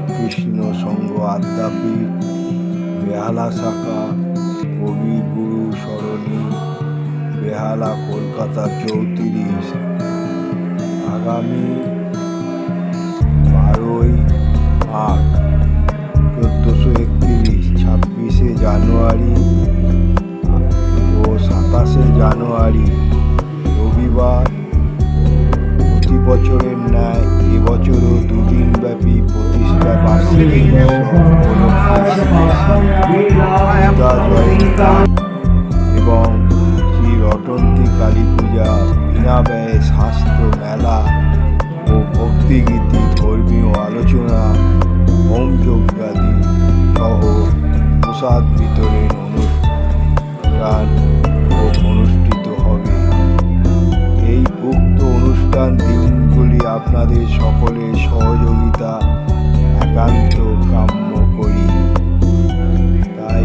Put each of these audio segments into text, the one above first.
রামকৃষ্ণ সংঘ আদ্যাপীঠ, বেহালা শাখা, কবিগুরু সরণি, বেহালা, কলকাতা 34। আগামী 12ই মাঘ 1431, 26শে জানুয়ারি ও 27শে জানুয়ারি রবিবার প্রতি বছরের ন্যায় এবছরও দুদিনব্যাপী প্রতিষ্ঠা বার্ষিকী এবং শ্রী রটন্তী কালী পূজা, বিনা ব্যয়ে শাস্ত্র মেলা ও ভক্তিগীতি, ধর্মীয় আলোচনা, হোম যজ্ঞাদি সহ প্রসাদ বিতরণ অনুষ্ঠান অনুষ্ঠিত হবে। এই উক্ত অনুষ্ঠান দিনগুলি আপনাদের সকলের সহযোগিতা একান্ত কাম্য করি। তাই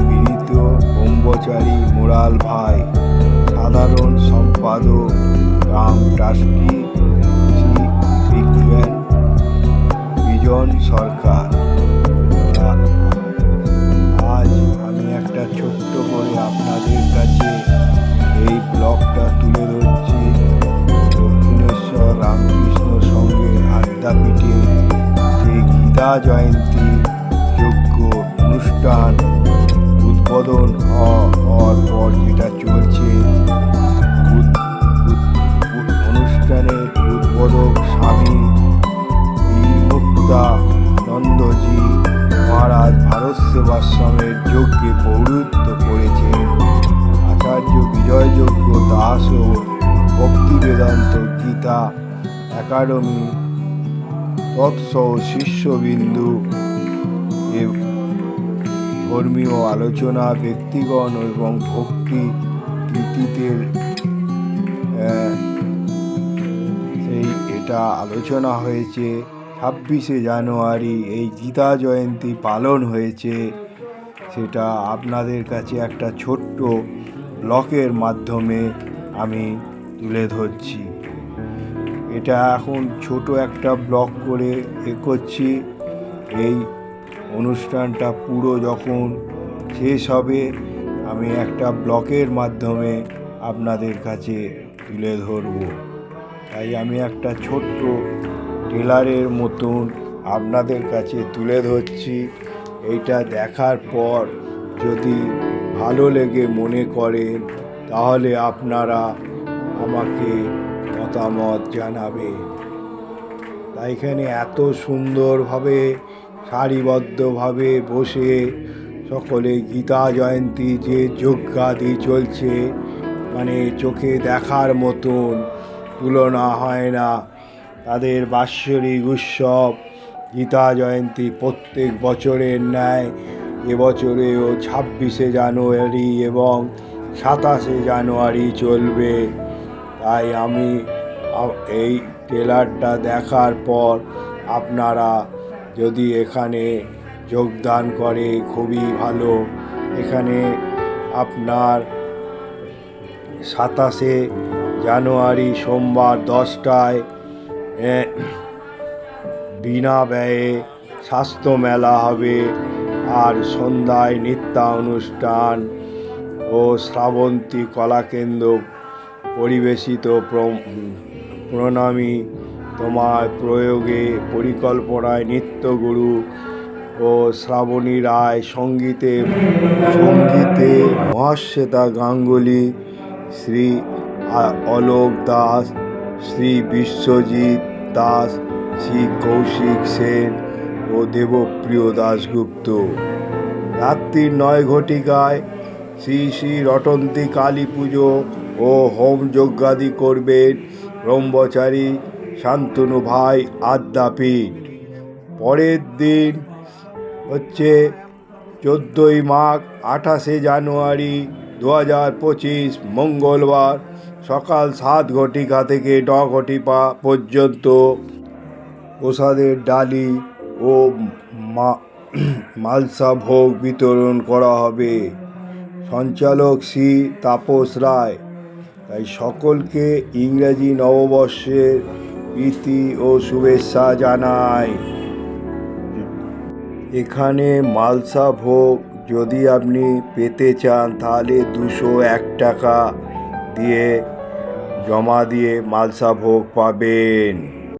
বিনীত ব্রহ্মচারী মুরাল ভাই, সাধারণ সম্পাদক রাম ট্রাস্টি, শ্রী বিজন সরকার। আজ আমি একটা ছোট্ট করে আপনাদের কাছে এই ব্লগটা তুলে ধরছি। দক্ষিণেশ্বর রামকৃষ্ণ সংঘের আদ্যাপীঠে যে গীতা জয়ন্তী যজ্ঞ অনুষ্ঠান উদ্বোধন হওয়ার পর যেটা চলছে, অনুষ্ঠানের উদ্বোধক স্বামী বিমুক্তানন্দজি মহারাজ ভারত সেবাশ্রমের যজ্ঞে পৌরোহিত্য করেছেন। আচার্য বিজয়যজ্ঞ দাস ও ভক্তি বেদান্ত গীতা একাডেমি তৎসহ শিষ্যবিন্দু ধর্মীয় আলোচনা, ব্যক্তিগণ এবং ভক্তি কৃতিত্বের এটা আলোচনা হয়েছে। 26শে জানুয়ারি এই গীতা জয়ন্তী পালন হয়েছে, সেটা আপনাদের কাছে একটা ছোট্ট ব্লগের মাধ্যমে আমি তুলে ধরছি। এটা এখন ছোট একটা ব্লগ করে করছি। এই অনুষ্ঠানটা পুরো যখন শেষ হবে আমি একটা ব্লগের মাধ্যমে আপনাদের কাছে তুলে ধরব। তাই আমি একটা ছোট্ট ট্রেলারের মতন আপনাদের কাছে তুলে ধরছি। এইটা দেখার পর যদি ভালো লেগে মনে করেন তাহলে আপনারা আমাকে মতামত জানাবেন। তাই এখানে এত সুন্দরভাবে সারিবদ্ধভাবে বসে সকলে গীতা জয়ন্তী যে যজ্ঞাদি চলছে, মানে চোখে দেখার মতন, তুলনা হয় না। তাদের বাৎসরিক উৎসব গীতা জয়ন্তী প্রত্যেক বছরের ন্যায় এবছরেও 26শে জানুয়ারি এবং 27শে জানুয়ারি চলবে। তাই আমি এই ট্রেলারটা দেখার পর আপনারা যদি এখানে যোগদান করে খুবই ভালো। এখানে আপনার 27শে জানুয়ারি সোমবার 10টায় বিনা ব্যয়ে স্বাস্থ্য মেলা হবে, আর সন্ধ্যায় নৃত্যানুষ্ঠান ও শ্রাবন্তী কলাকেন্দ্র পরিবেশিত প্রণামী তোমার প্রয়োগে পরিকল্পনায় নৃত্যগুরু ও শ্রাবণী রায়, সঙ্গীতে মহাশ্বেতা গাঙ্গুলি, শ্রী অলোক দাস, শ্রী বিশ্বজিৎ দাস, শ্রী কৌশিক সেন ও দেবপ্রিয় দাশগুপ্ত। রাত্রি 9 ঘটিকায় শ্রী শ্রী রটন্তী কালী পুজো ও হোম যজ্ঞাদি করবেন ব্রহ্মচারী শান্তনু ভাই আদ্যাপীঠ। পরের দিন হচ্ছে 14ই মাঘ 28শে জানুয়ারি 2025 মঙ্গলবার সকাল 7 ঘটিকা থেকে 9 ঘটিকা পর্যন্ত প্রসাদের ডালি ও মালসা ভোগ বিতরণ করা হবে। সঞ্চালক শ্রী তাপস রায়। তাই সকলকে ইংরেজি নববর্ষের প্রীতি ও শুভেচ্ছা জানাই। এখানে মালসা ভোগ যদি আপনি পেতে চান তাহলে 201 টাকা দিয়ে জমা দিয়ে মালসা ভোগ পাবেন।